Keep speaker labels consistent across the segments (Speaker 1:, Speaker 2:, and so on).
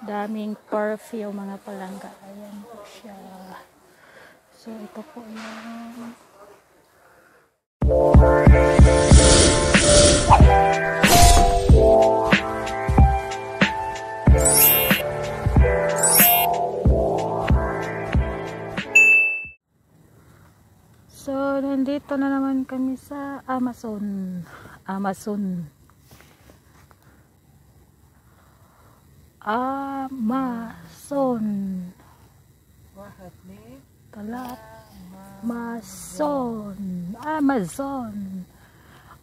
Speaker 1: daming perfume mga palangga. Ayan po siya. So ito po yung so nandito na naman kami sa Amazon. Amazon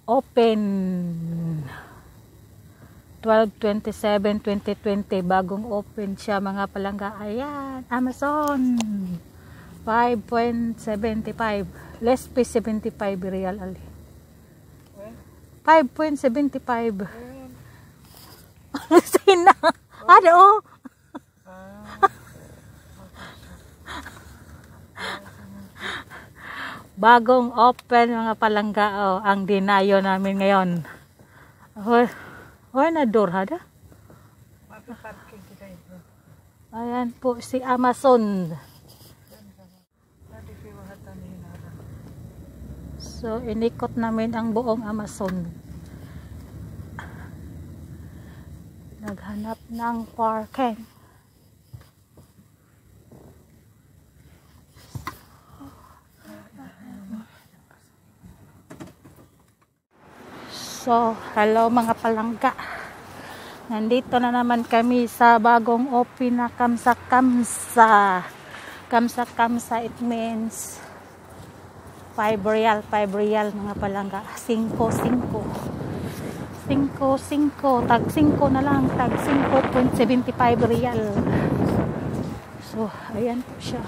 Speaker 1: open 12/27/2020, bagong open siya mga palangga. Ayan, Amazon 5.75 less pa 75 real ali. 5.75 sina ada oh. Bagong open mga palangga, oh, ang dinayo namin ngayon. Na door hada. Ayan po si Amazon. So inikot namin ang buong Amazon. Naghanap ng parking. So, hello mga palangga. Nandito na naman kami sa bagong open na Kamsa. Kamsa, it means 5 real mga palangga. 5. Tag 5 na lang. Tag 5.75 real. So, ayan po siya.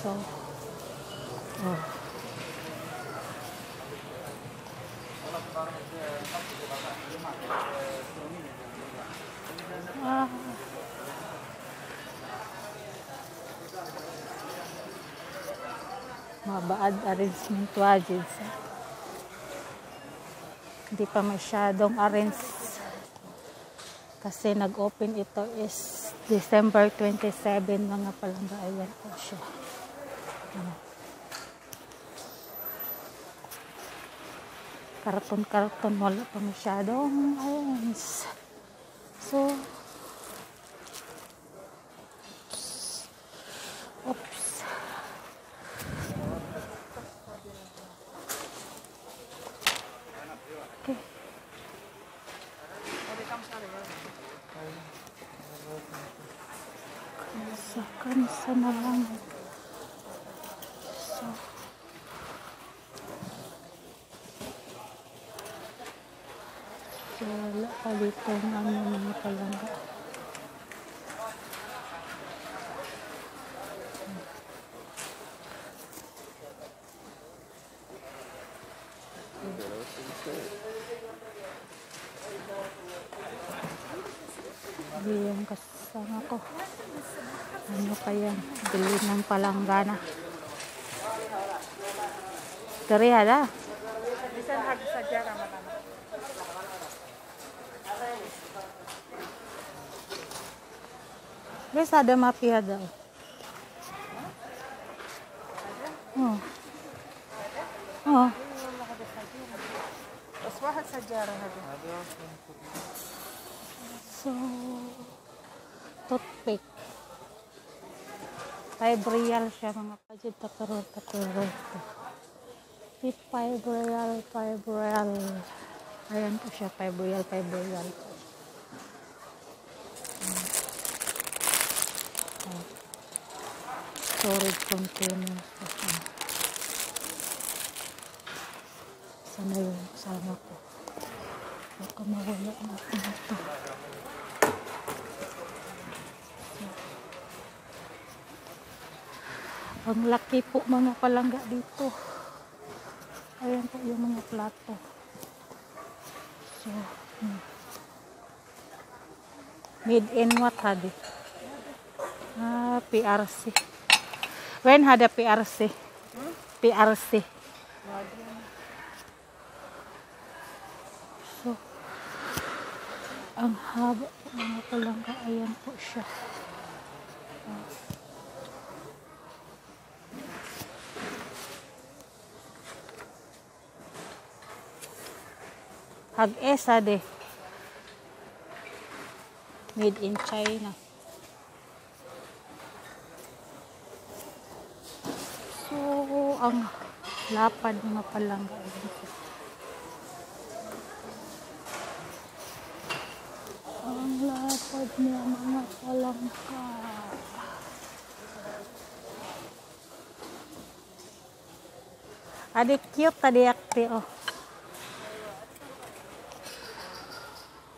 Speaker 1: So, mabaad arrangement wajid sa hindi pa masyadong arrange kasi nag-open ito is December 27 mga palangga. Ayan po siya. Karton wala pa masyadong arrange. So Kamsa na lang. So, wala pa dito ng mga palangga. Hindi yung kasama ko. Ano kaya bili ng palanggana? Dari ada. Bisan harus saja ramah-ramah. Bisa ada mapi ada. Oh. Aswahat sajarah ada. So, toothpick. 5 real siya mga pajid takarot. 5 real. Ayan po siya, 5 real. Storage container. Sana yung sama ko. Baka mawala natin ito. Ang laki po mga palangga dito. Ayan po yung mga plato. So, made in what hadi? PRC. When had a PRC? PRC. So, ang haba mga palangga. Ayan po siya. Hag-esa de. Made in China. So, ang lapad mga palangga. Ang lapad niya mga palangga. Adik cute tadi akti oh.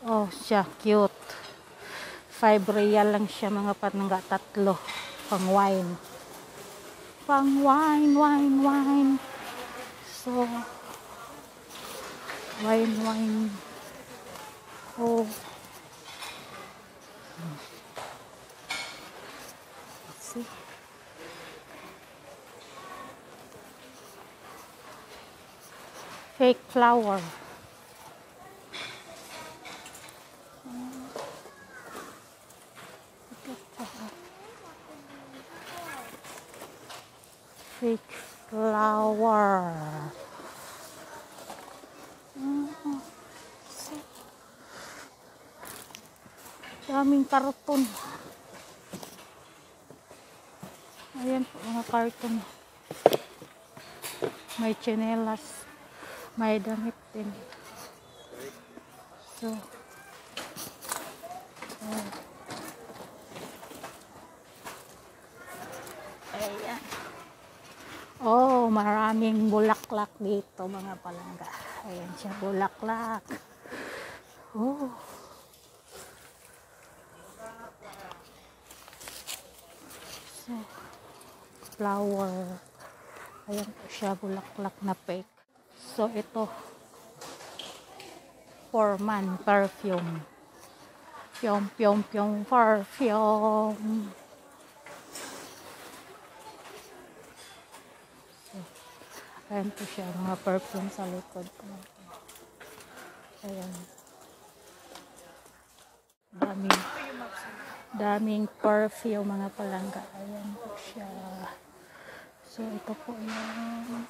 Speaker 1: Oh, siya cute. 5 real lang siya mga palangga, 3 pang wine. Pang wine. So, wine. Oh. Let's see. Fake flower. Fake flower. Daming karton. Ayan po mga karton. May tsinelas. May damit din. So, ayan. Oh, maraming bulaklak dito mga palangga. Ayan siya, bulaklak. Oh. So, flower. Ayan po siya, bulaklak na fake. So, ito. For man perfume. Pyong perfume. Ayan po siya, mga perfume sa likod. Ayan. Daming perfume mga palangga. Ayan po siya. So, ito po yung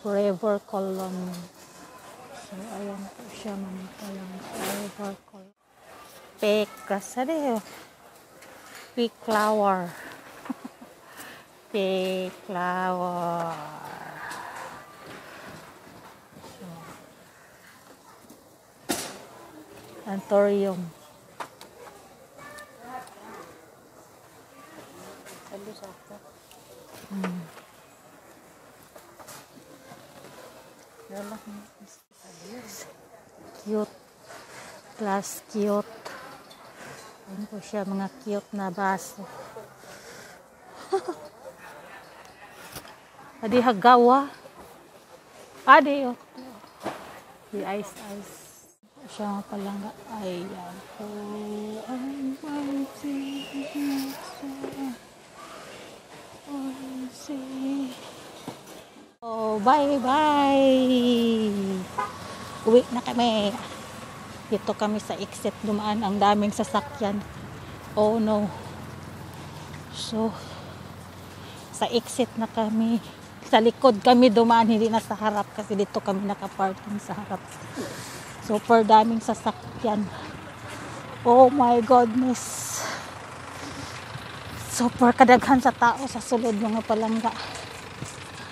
Speaker 1: Forever Cologne. So, ayan po siya mga palangga. Forever Cologne. Fake. Kasari. Fake flower. Fake flower. So, Antorium. Cute. Plus cute. Ayan po siya mga cute na baso. Adi hagawa. Adi oh. Di ice. Siya palangga. Ayan po. Oh, bye. Uwi na kami. Dito kami sa exit. Dumaan ang daming sasakyan. Oh no. So, sa exit na kami. Sa likod kami dumaan, hindi na sa harap kasi dito kami nakaparking sa harap. Super daming sasakyan. Oh my goodness. Super kadaghan sa tao sa sulod mga palangga.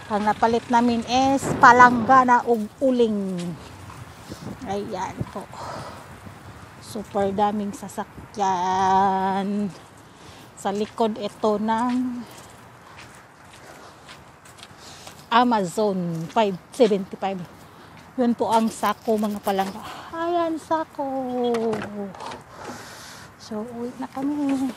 Speaker 1: Ang napalit namin is palangga na uling. Ayan po. Super daming sasakyan. Sa likod ito ng Amazon 575. Yun po ang sako mga palangga. Ayan, sako. So, uwi na kami.